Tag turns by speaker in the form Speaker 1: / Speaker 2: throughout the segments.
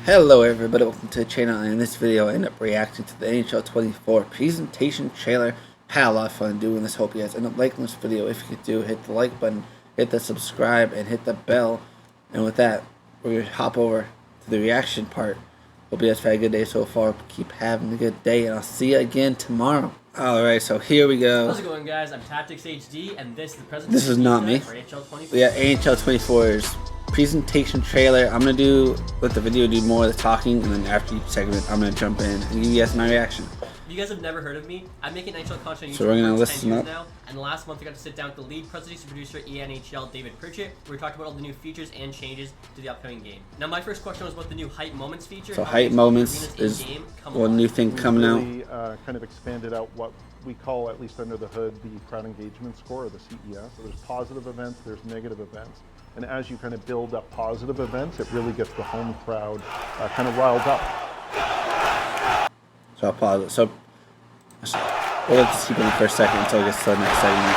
Speaker 1: Hello everybody, welcome to the channel, and in this video I end up reacting to the NHL24 Presentation trailer. Had a lot of fun doing this. Hope you guys end up liking this video. If you could do, hit the like button, hit the subscribe, and hit the bell. And with that, we're going to hop over to the reaction part. Hope you guys had a good day so far. Keep having a good day, and I'll see you again tomorrow. Alright, so here we go.
Speaker 2: How's it going, guys? I'm Tactics HD, and this is the presentation.
Speaker 1: This is not me.
Speaker 2: For NHL24.
Speaker 1: Yeah, NHL24's presentation trailer. I'm going to let the video do more of the talking, and then after each segment, I'm going to jump in and give you guys my reaction.
Speaker 2: If you guys have never heard of me, I'm making NHL content on YouTube
Speaker 1: So we're going to
Speaker 2: for 10
Speaker 1: listen
Speaker 2: years
Speaker 1: up.
Speaker 2: now, and last month I got to sit down with the lead presentation producer NHL David Pritchett. We talked about all the new features and changes to the upcoming game. Now, my first question was about the new Hype Moments feature.
Speaker 1: So Hype Moments is one new thing coming out.
Speaker 3: We kind of expanded out what we call, at least under the hood, the crowd engagement score, or the CES. So there's positive events, there's negative events. And as you kind of build up positive events, it really gets the home crowd kind of riled up.
Speaker 1: So I'll pause it. So we'll let this keep in for a second until it gets to the next segment.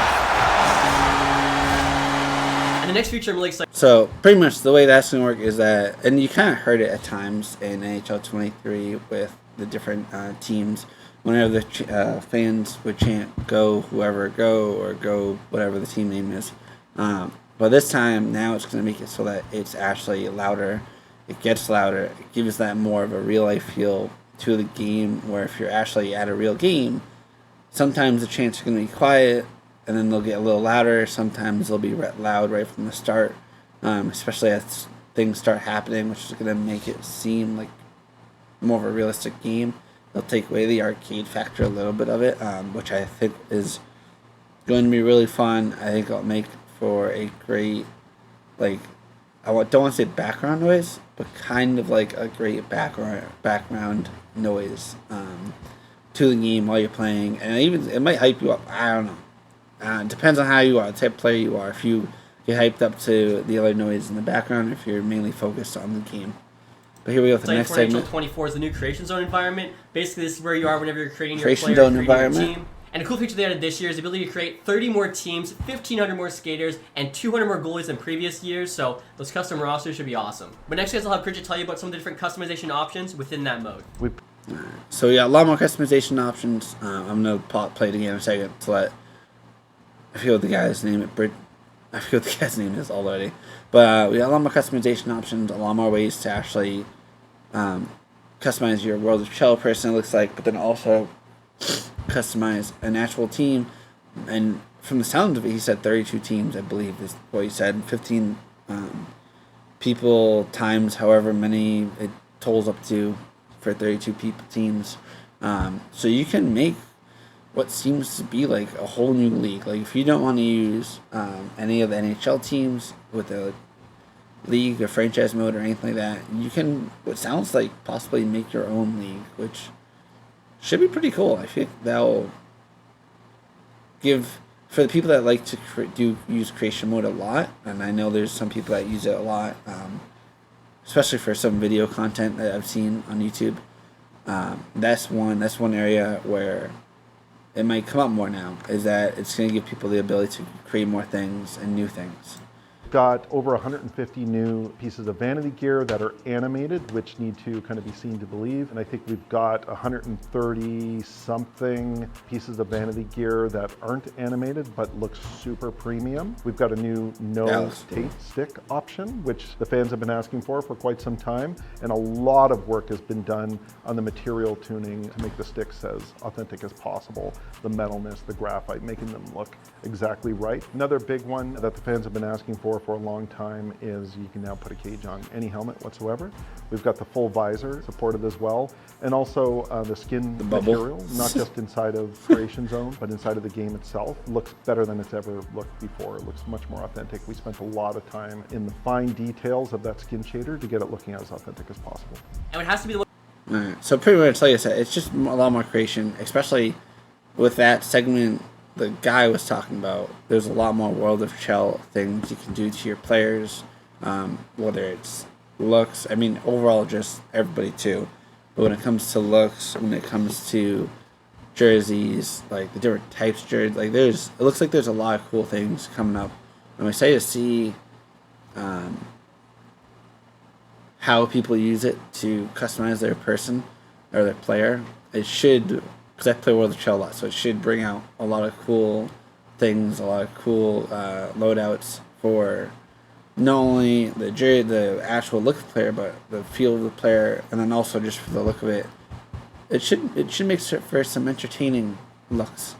Speaker 2: And the next feature I'm really excited.
Speaker 1: So pretty much the way that's going to work is that, and you kind of heard it at times in NHL 23 with the different teams, whenever the fans would chant "Go whoever go" or "Go whatever the team name is." But this time, now it's going to make it so that it's actually louder. It gets louder. It gives that more of a real life feel to the game, where if you're actually at a real game, sometimes the chants are going to be quiet and then they'll get a little louder. Sometimes they'll be loud right from the start, especially as things start happening, which is going to make it seem like more of a realistic game. They'll take away the arcade factor a little bit of it, which I think is going to be really fun. I think it'll make for a great, like, don't want to say background noise, but kind of like a great background noise to the game while you're playing, and even it might hype you up. I don't know. It depends on how you are, the type of player you are. If you get hyped up to the other noise in the background, if you're mainly focused on the game. But here we go with the next segment.
Speaker 2: NHL24 is the new Creation Zone environment. Basically, this is where you are whenever you're creating your
Speaker 1: Creation
Speaker 2: player,
Speaker 1: Zone environment.
Speaker 2: team. And a cool feature they added this year is the ability to create 30 more teams, 1,500 more skaters, and 200 more goalies than previous years, so those custom rosters should be awesome. But next, guys, I'll have Pritchett tell you about some of the different customization options within that mode.
Speaker 1: So we got a lot more customization options. I'm going to play it again in a second to let... I forget what the guy's name is already. But we got a lot more customization options, a lot more ways to actually customize your World of Shell person, it looks like, but then also customize an actual team. And from the sound of it, he said 32 teams, I believe is what he said. 15 people times however many it totals up to for 32 teams. So you can make what seems to be like a whole new league. Like, if you don't want to use any of the NHL teams with the league or franchise mode or anything like that, you can, what sounds like, possibly make your own league, which should be pretty cool. I think that'll give, for the people that like to use creation mode a lot, and I know there's some people that use it a lot, especially for some video content that I've seen on YouTube. That's one area where it might come up more now, is that it's going to give people the ability to create more things and new things.
Speaker 3: Got over 150 new pieces of vanity gear that are animated, which need to kind of be seen to believe. And I think we've got 130 something pieces of vanity gear that aren't animated but looks super premium. We've got a new no tape stick option, which the fans have been asking for quite some time. And a lot of work has been done on the material tuning to make the sticks as authentic as possible. The metalness, the graphite, making them look exactly right. Another big one that the fans have been asking for a long time is you can now put a cage on any helmet whatsoever. We've got the full visor supported as well, and also the skin material, not just inside of Creation Zone, but inside of the game itself. Looks better than it's ever looked before. It looks much more authentic. We spent a lot of time in the fine details of that skin shader to get it looking as authentic as possible.
Speaker 2: And it has to be the one.
Speaker 1: Alright, so pretty much like I said, it's just a lot more creation, especially with that segment the guy was talking about. There's a lot more World of Shell things you can do to your players, whether it's looks, I mean overall just everybody too, but when it comes to looks, when it comes to jerseys, like the different types of jerseys, like it looks like there's a lot of cool things coming up. I'm excited to see how people use it to customize their person or their player. It should, because I play World of Chell a lot, so it should bring out a lot of cool things, a lot of cool loadouts for not only the actual look of the player, but the feel of the player, and then also just for the look of it. It should make for some entertaining looks.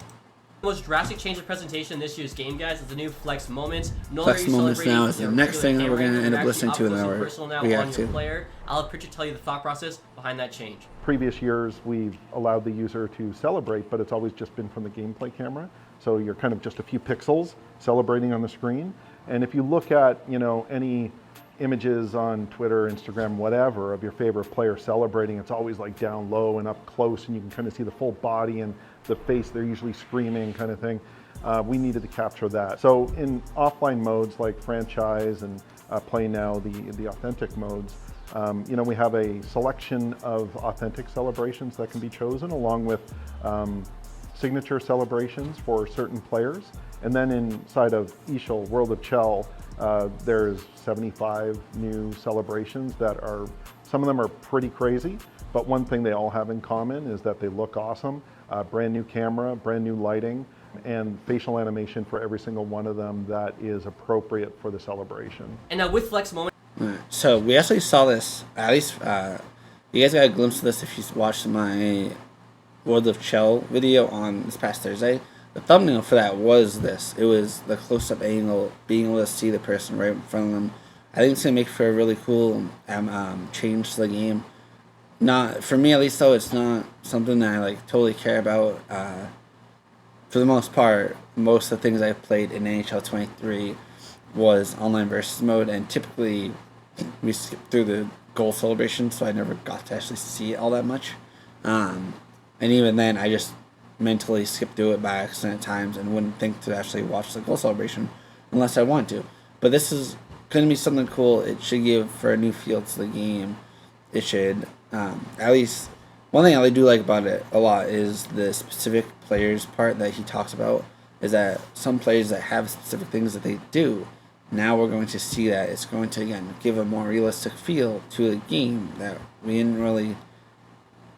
Speaker 2: The most drastic change of presentation in this year's game, guys, is the new Flex Moments. No
Speaker 1: Flex
Speaker 2: longer
Speaker 1: Moments
Speaker 2: celebrating
Speaker 1: now
Speaker 2: with
Speaker 1: is the
Speaker 2: your
Speaker 1: next
Speaker 2: regular
Speaker 1: thing that we're
Speaker 2: camera
Speaker 1: going to end
Speaker 2: You're
Speaker 1: up listening
Speaker 2: actually
Speaker 1: to in
Speaker 2: up close
Speaker 1: our
Speaker 2: and personal now
Speaker 1: react
Speaker 2: on
Speaker 1: to.
Speaker 2: your player. I'll have Pritchard tell you the thought process behind that change.
Speaker 3: Previous years, we've allowed the user to celebrate, but it's always just been from the gameplay camera. So you're kind of just a few pixels celebrating on the screen. And if you look at, any images on Twitter, Instagram, whatever, of your favorite player celebrating, it's always like down low and up close, and you can kind of see the full body and the face. They're usually screaming kind of thing. We needed to capture that. So in offline modes like franchise and play now, the authentic modes, we have a selection of authentic celebrations that can be chosen, along with signature celebrations for certain players. And then inside of Ishal, World of Chell, there's 75 new celebrations that are, some of them are pretty crazy, but one thing they all have in common is that they look awesome. Brand new camera, brand new lighting, and facial animation for every single one of them that is appropriate for the celebration.
Speaker 2: And now with Flex Moments,
Speaker 1: So we actually saw this, at least you guys got a glimpse of this if you watched my World of Chell video on this past Thursday. The thumbnail for that was this. It was the close-up angle, being able to see the person right in front of them. I think it's going to make for a really cool change to the game. Not, for me at least though, it's not something that I totally care about. For the most part, most of the things I've played in NHL 23 was online versus mode, and typically we skipped through the goal celebration, so I never got to actually see it all that much. And even then, I just mentally skipped through it by accident at times and wouldn't think to actually watch the goal celebration unless I want to. But this is going to be something cool. It should give for a new feel to the game. It should, at least, one thing I do like about it a lot is the specific players part that he talks about, is that some players that have specific things that they do, now we're going to see that it's going to, again, give a more realistic feel to the game that we didn't really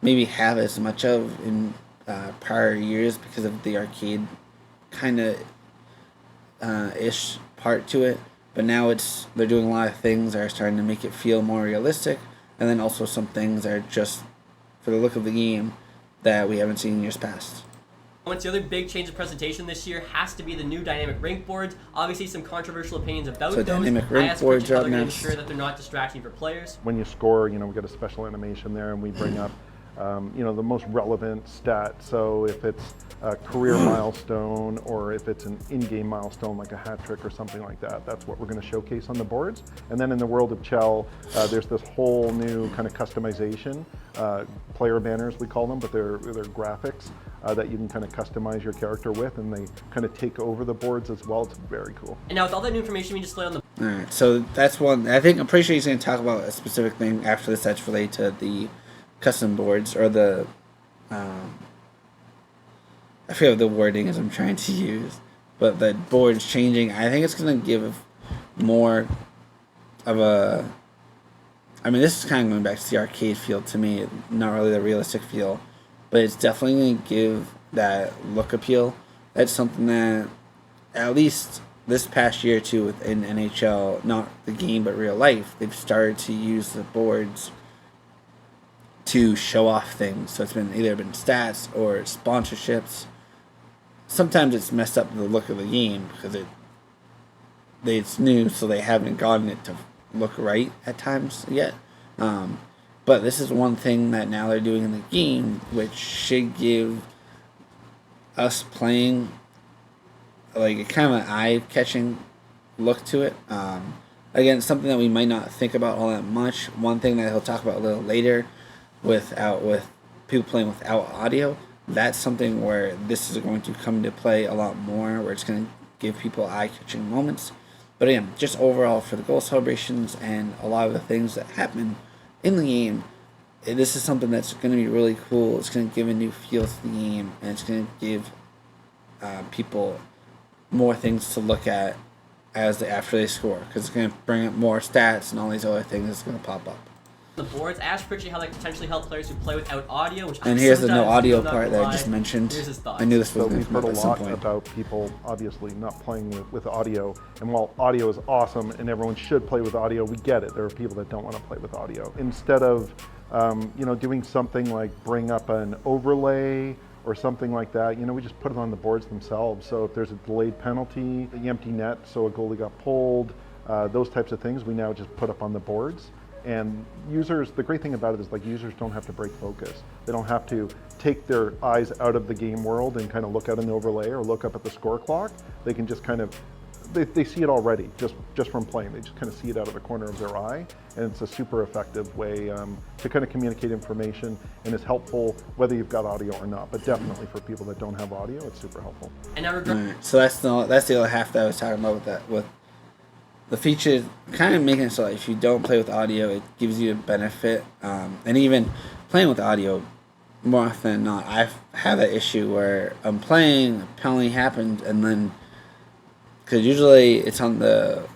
Speaker 1: maybe have as much of in prior years because of the arcade kind of ish part to it. But now they're doing a lot of things that are starting to make it feel more realistic, and then also some things that are just for the look of the game that we haven't seen in years past.
Speaker 2: The other big change of presentation this year has to be the new dynamic rank boards. Obviously, some controversial opinions about those.
Speaker 1: Dynamic rank boards are
Speaker 2: to ensure that they're not distracting for players.
Speaker 3: When you score, we get a special animation there, and we bring up the most relevant stat. So if it's a career milestone or if it's an in-game milestone like a hat trick or something like that, that's what we're going to showcase on the boards. And then in the World of Chell, there's this whole new kind of customization, player banners we call them, but they're graphics that you can kind of customize your character with, and they kind of take over the boards as well. It's very cool.
Speaker 2: And now with all that new information we just laid on the...
Speaker 1: Alright, so that's one. I'm pretty sure he's going to talk about a specific thing after this that's related to the custom boards, or the I forget what the wording is I'm trying to use, but the board's changing. I think it's going to give more of a, this is kind of going back to the arcade feel to me, not really the realistic feel, but it's definitely going to give that look appeal. That's something that at least this past year or two within NHL, not the game but real life, they've started to use the boards to show off things. So it's either been stats or sponsorships. Sometimes it's messed up the look of the game because it's new, so they haven't gotten it to look right at times yet. But this is one thing that now they're doing in the game, which should give us playing a kind of an eye-catching look to it. Again, something that we might not think about all that much. One thing that he'll talk about a little later, with people playing without audio, that's something where this is going to come into play a lot more, where it's going to give people eye-catching moments. But again, just overall for the goal celebrations and a lot of the things that happen in the game, this is something that's going to be really cool. It's going to give a new feel to the game, and it's going to give people more things to look at after they score, because it's going to bring up more stats and all these other things that's going to pop up.
Speaker 2: The boards. I asked Pritchett how that could potentially help players who play without audio, which
Speaker 1: And
Speaker 2: I
Speaker 1: here's the no
Speaker 2: sometimes
Speaker 1: audio
Speaker 2: feel, not
Speaker 1: part
Speaker 2: gonna
Speaker 1: that I
Speaker 2: lie.
Speaker 1: just mentioned.
Speaker 2: Here's his thoughts.
Speaker 1: I knew this was
Speaker 3: So
Speaker 1: going
Speaker 3: we've
Speaker 1: to come
Speaker 3: heard
Speaker 1: up
Speaker 3: a
Speaker 1: at some
Speaker 3: lot
Speaker 1: point.
Speaker 3: about people obviously not playing with audio. And while audio is awesome and everyone should play with audio, we get it. There are people that don't want to play with audio. Instead of doing something like bring up an overlay or something like that, we just put it on the boards themselves. So if there's a delayed penalty, the empty net, so a goalie got pulled, those types of things, we now just put up on the boards. And users, the great thing about it is like users don't have to break focus. They don't have to take their eyes out of the game world and kind of look at an overlay or look up at the score clock. They can just kind of, they see it already just from playing. They just kind of see it out of the corner of their eye. And it's a super effective way to kind of communicate information, and it's helpful whether you've got audio or not. But definitely for people that don't have audio, it's super helpful.
Speaker 2: And now
Speaker 1: Alright, so that's the other half that I was talking about with the feature, kind of making it so if you don't play with audio, it gives you a benefit. And even playing with audio, more often than not, I've had that issue where I'm playing, a penalty happens, and then, because usually it's on the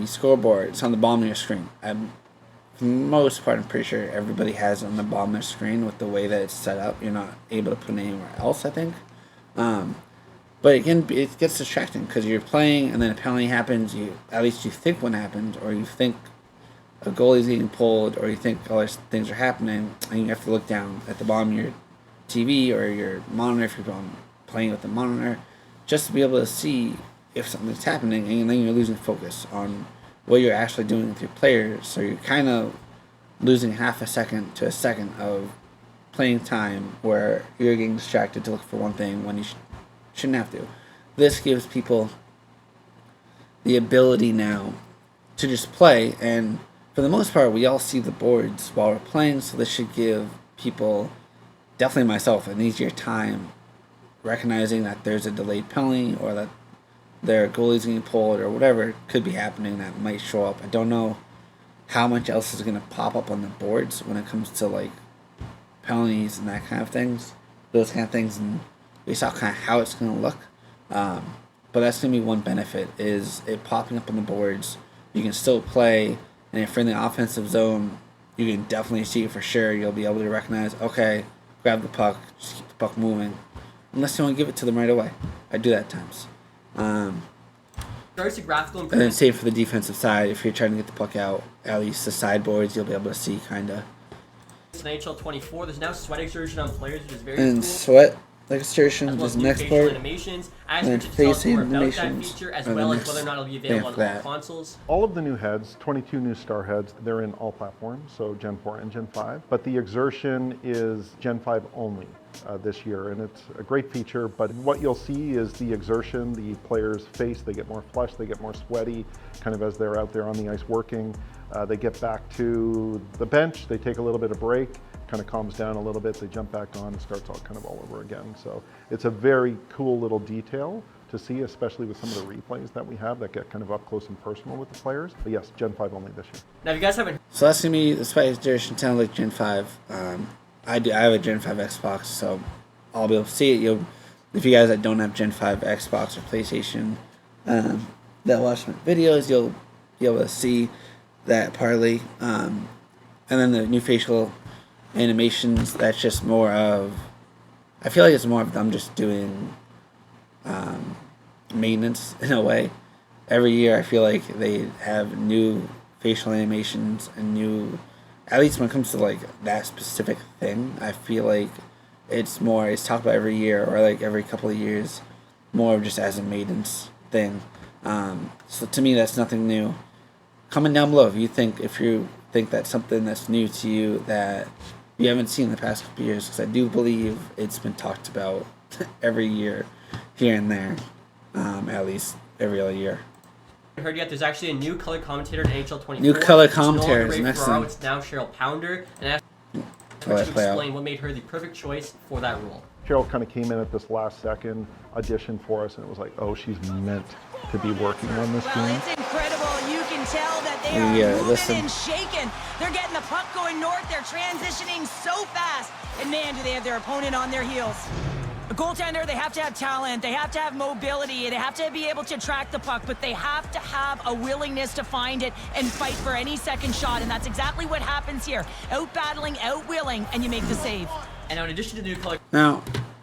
Speaker 1: scoreboard, it's on the bottom of your screen. For the most part, I'm pretty sure everybody has it on the bottom of their screen with the way that it's set up. You're not able to put it anywhere else, I think. But it gets distracting because you're playing and then a penalty happens. At least you think one happened, or you think a goalie's getting pulled, or you think other things are happening, and you have to look down at the bottom of your TV or your monitor if you're playing with the monitor, just to be able to see if something's happening, and then you're losing focus on what you're actually doing with your players. So you're kind of losing half a second to a second of playing time where you're getting distracted to look for one thing when you shouldn't have to. This gives people the ability now to just play, and for the most part, we all see the boards while we're playing, so this should give people, definitely myself, an easier time recognizing that there's a delayed penalty or that their goalie's getting pulled or whatever could be happening that might show up. I don't know how much else is going to pop up on the boards when it comes to like penalties and that kind of things, those kind of things, and we saw kind of how it's going to look. But that's going to be one benefit, is it popping up on the boards. You can still play, and if you're in the offensive zone, you can definitely see it for sure. You'll be able to recognize, okay, grab the puck, just keep the puck moving. Unless you want to give it to them right away. I do that at times.
Speaker 2: regards to graphical
Speaker 1: And then
Speaker 2: improvements,
Speaker 1: same for the defensive side. If you're trying to get the puck out, at least the sideboards, you'll be able to see kind of.
Speaker 2: in NHL24, there's now sweat exertion on players, which is very
Speaker 1: And
Speaker 2: cool.
Speaker 1: sweat exertion,
Speaker 2: As well
Speaker 1: just
Speaker 2: as new
Speaker 1: next
Speaker 2: facial
Speaker 1: part.
Speaker 2: animations. I asked
Speaker 1: and
Speaker 2: you to tell us
Speaker 1: face
Speaker 2: more about that
Speaker 1: animations,
Speaker 2: feature, as
Speaker 1: and
Speaker 2: well
Speaker 1: the
Speaker 2: as whether or not it'll be
Speaker 1: next
Speaker 2: available on
Speaker 1: thing
Speaker 2: all
Speaker 1: after that.
Speaker 2: consoles.
Speaker 3: All of the new heads, 22 new star heads, they're in all platforms, so Gen 4 and Gen 5. But the exertion is Gen 5 only this year, and it's a great feature. But what you'll see is the exertion, the player's face, they get more flushed, they get more sweaty, kind of as they're out there on the ice working. They get back to the bench, they take a little bit of break, kind of calms down a little bit, they jump back on and starts all kind of all over again. So it's a very cool little detail to see, especially with some of the replays that we have that get kind of up close and personal with the players. But yes, Gen 5 only this year.
Speaker 2: Now, if you guys haven't
Speaker 1: So that's gonna be the Spice Generation sounds like Gen 5. I have a Gen 5 Xbox, so I'll be able to see it. If you guys that don't have Gen 5 Xbox or PlayStation that watch my videos, you'll be able to see that partly. And then the new facial animations, that's just more of, I feel like it's more of them just doing maintenance in a way. Every year I feel like they have new facial animations and new, at least when it comes to like that specific thing, I feel like it's talked about every year or like every couple of years, more of just as a maintenance thing. So to me that's nothing new. Comment down below if you think that's something that's new to you that you haven't seen in the past couple of years, because I do believe it's been talked about every year here and there, at least every other year.
Speaker 2: heard yet, there's actually a new color commentator in NHL24.
Speaker 1: New color
Speaker 2: It's no longer
Speaker 1: commentator is
Speaker 2: Ray
Speaker 1: next
Speaker 2: Ferraro,
Speaker 1: thing.
Speaker 2: it's now Cheryl Pounder, and I asked her
Speaker 1: Let
Speaker 2: to
Speaker 1: it play out.
Speaker 2: explain what made her the perfect choice for that role.
Speaker 3: Cheryl kind of came in at this last second audition for us, and it was like, oh, she's meant to be working on this
Speaker 4: Well,
Speaker 3: game.
Speaker 4: it's incredible. You can tell that they
Speaker 1: Yeah,
Speaker 4: are moving
Speaker 1: listen.
Speaker 4: and shaking. They're getting the puck going north. They're transitioning so fast. And man, do they have their opponent on their heels. goaltender, they have to have talent, they have to have mobility, they have to be able to track the puck, but they have to have a willingness to find it and fight for any second shot, and that's exactly what happens here. Out-battling, out-willing, and you make the save.
Speaker 2: And now in addition to the new color...
Speaker 1: Now,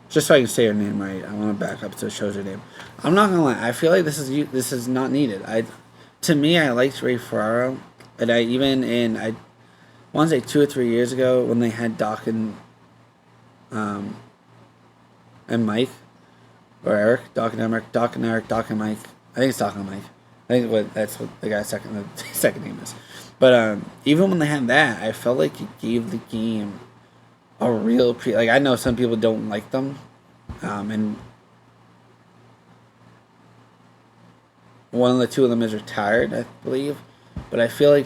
Speaker 1: just so I can say her name right, I want to back up so it shows her name. I'm not gonna lie, I feel like this is not needed. To me, I liked Ray Ferraro, and I want to say 2 or 3 years ago when they had Doc and Mike, or Eric, Doc and Eric, Doc and Eric, Doc and Mike. I think it's Doc and Mike. I think that's what the guy's second name is. But even when they had that, I felt like it gave the game a real like I know some people don't like them, and one of the two of them is retired, I believe. But I feel like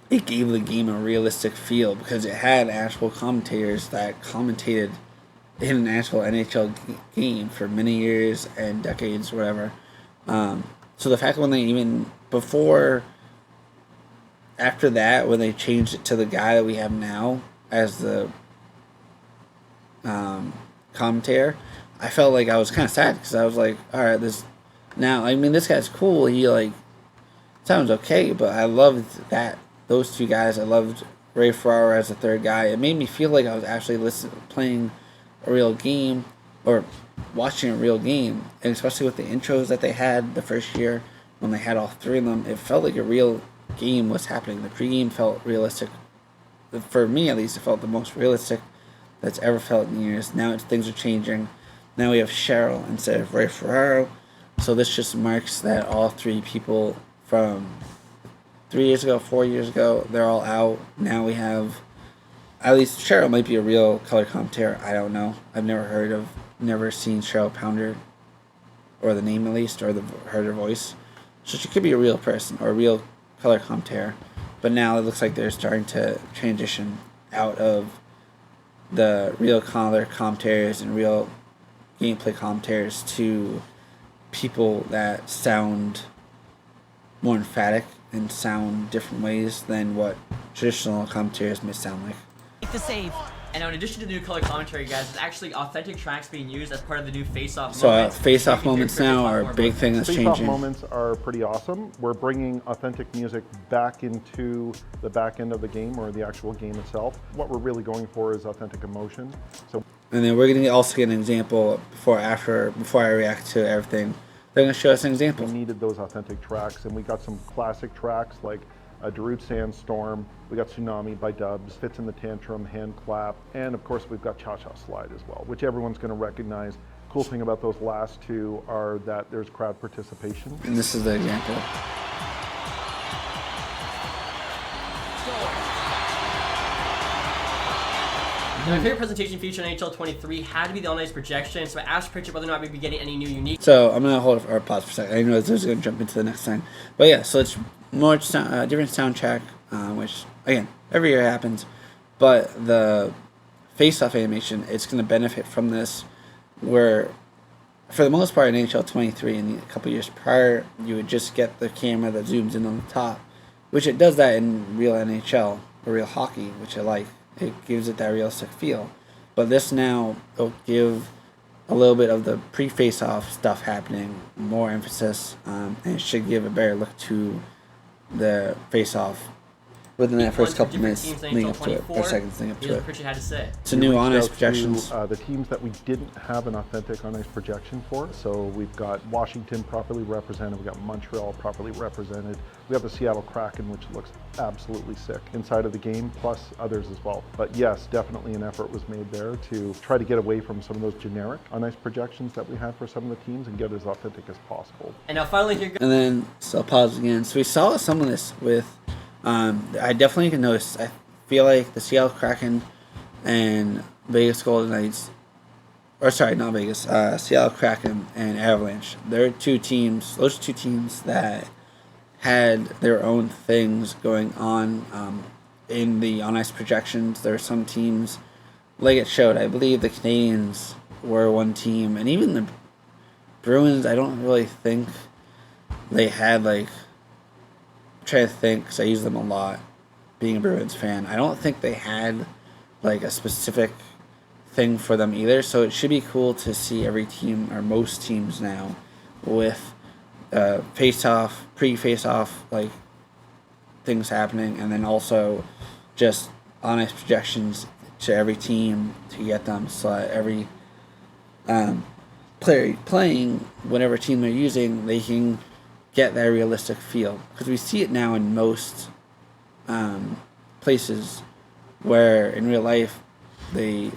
Speaker 1: it gave the game a realistic feel because it had actual commentators that commentated in an actual NHL game for many years and decades, whatever. So the fact when they even after that, when they changed it to the guy that we have now as the commentator, I felt like I was kind of sad because I was like, all right, this guy's cool. He sounds okay, but I loved those two guys. I loved Ray Ferraro as the third guy. It made me feel like I was actually playing a real game or watching a real game, and especially with the intros that they had the first year when they had all three of them, it felt like a real game was happening. The pregame felt realistic. For me, at least, it felt the most realistic that's ever felt in years. Now things are changing. Now we have Cheryl instead of Ray Ferraro. So this just marks that all three people from 3 years ago, 4 years ago, they're all out. Now we have, at least Cheryl might be a real color commentator. I don't know. I've never seen Cheryl Pounder, or the name at least, or heard her voice. So she could be a real person or a real color commentator. But now it looks like they're starting to transition out of the real color commentators and real gameplay commentators to people that sound more emphatic and sound different ways than what traditional commentators may sound like.
Speaker 4: Make the save.
Speaker 2: And now in addition to the new color commentary, guys, there's actually authentic tracks being used as part of the new face-off
Speaker 1: So
Speaker 2: moments.
Speaker 1: face-off moments now are a big thing that's
Speaker 3: Face-off
Speaker 1: changing.
Speaker 3: moments are pretty awesome. We're bringing authentic music back into the back end of the game, or the actual game itself. What we're really going for is authentic emotion. So,
Speaker 1: and then we're going to also get an example before I react to everything. They're going to show us an example.
Speaker 3: we needed those authentic tracks, and we got some classic tracks like Darude Sandstorm, we got Tsunami by Dubs, Fits in the Tantrum, Hand Clap, and of course we've got Cha Cha Slide as well, which everyone's going to recognize. Cool thing about those last two are that there's crowd participation.
Speaker 1: And this is the example.
Speaker 2: Now, my favorite presentation feature in NHL23 had to be the on-ice projection, so I asked Pritchard whether or not we'd be getting any new unique...
Speaker 1: So I'm going to hold our pause for a second. I know this is going to jump into the next thing. But yeah, so it's more different soundtrack, which, again, every year happens. But the face-off animation, it's going to benefit from this, where for the most part in NHL 23 and a couple years prior, you would just get the camera that zooms in on the top, which it does that in real NHL or real hockey, which I like. It gives it that realistic feel. But this now will give a little bit of the pre-face-off stuff happening, more emphasis, and it should give a better look to the face-off within that first couple minutes leading up to it, or seconds leading up to it.
Speaker 2: Pritchard had to say.
Speaker 1: It's a new on-ice
Speaker 3: To,
Speaker 1: projections.
Speaker 3: the teams that we didn't have an authentic on-ice projection for. So we've got Washington properly represented, we've got Montreal properly represented, we have the Seattle Kraken, which looks absolutely sick inside of the game, plus others as well. But yes, definitely an effort was made there to try to get away from some of those generic on-ice projections that we have for some of the teams and get as authentic as possible.
Speaker 2: And now finally here...
Speaker 1: And then, so I'll pause again. So we saw some of this with, I definitely can notice, I feel like the Seattle Kraken and Vegas Golden Knights, or sorry, not Vegas, Seattle Kraken and Avalanche, they're two teams, those two teams that had their own things going on in the on-ice projections. There are some teams, like it showed, I believe the Canadiens were one team, and even the Bruins, I don't really think they had, like, I'm trying to think, because I use them a lot, being a Bruins fan. I don't think they had, like, a specific thing for them either. So it should be cool to see every team or most teams now with face-off, pre-face-off like things happening, and then also just honest projections to every team to get them so that every player playing whatever team they're using, they can get that realistic feel, because we see it now in most places where in real life they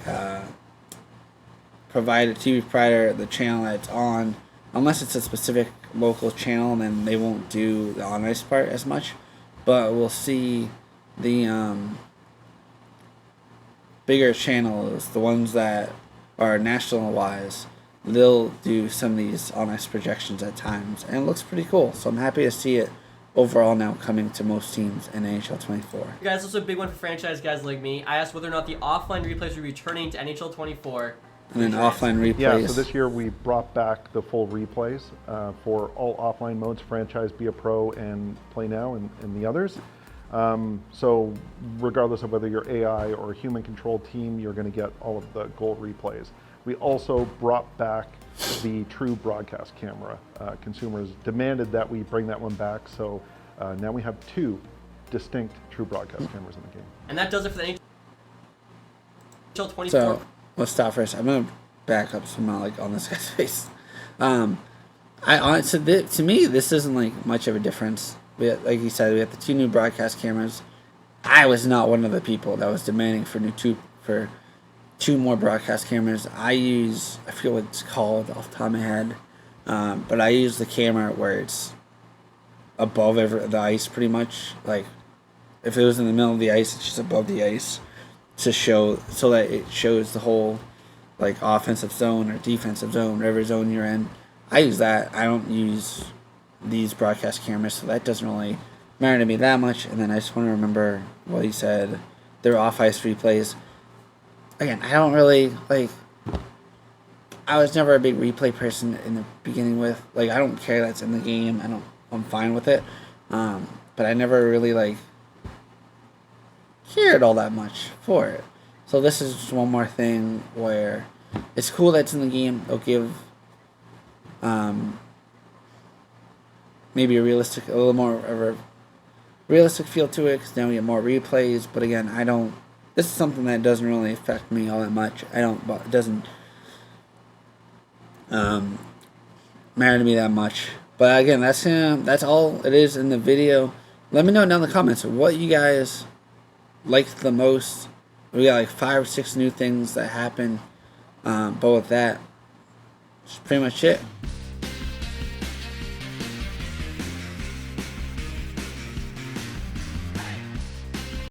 Speaker 1: provide a TV provider the channel that it's on, unless it's a specific local channel, then they won't do the on ice part as much. But we'll see the bigger channels, the ones that are national wise, they'll do some of these on ice projections at times, and it looks pretty cool. So I'm happy to see it overall now coming to most teams in NHL 24.
Speaker 2: Guys, also a big one for franchise guys like me. I asked whether or not the offline replays were returning to NHL 24.
Speaker 1: And then offline replays.
Speaker 3: Yeah, so this year we brought back the full replays for all offline modes, Franchise, Be a Pro, and Play Now, and the others. So regardless of whether you're AI or a human-controlled team, you're going to get all of the goal replays. We also brought back the true broadcast camera. Consumers demanded that we bring that one back, so now we have 2 distinct true broadcast cameras in the game.
Speaker 2: And that does it for the NHL 24.
Speaker 1: So let's stop first. I'm gonna back up so I'm not like on this guy's face. To me, this isn't like much of a difference. Like you said, we have the 2 new broadcast cameras. I was not one of the people that was demanding for two more broadcast cameras. I forget what it's called off the top of my head, but I use the camera where it's above the ice pretty much. Like if it was in the middle of the ice, it's just above the ice to show, so that it shows the whole like offensive zone or defensive zone, whatever zone you're in. I use that. I don't use these broadcast cameras, so that doesn't really matter to me that much. And then I just want to remember what he said. They're off ice replays. Again, I don't really like. I was never a big replay person in the beginning with. Like, I don't care that's in the game. I'm fine with it. But I never really like cared all that much for it. So this is just one more thing where it's cool that it's in the game. They'll give maybe a little more of a realistic feel to it, because now we get more replays. But again, this is something that doesn't really affect me all that much. It doesn't matter to me that much. But again, that's all it is in the video. Let me know down in the comments what you guys liked the most. We got like 5 or 6 new things that happened. But with that, that's pretty much it.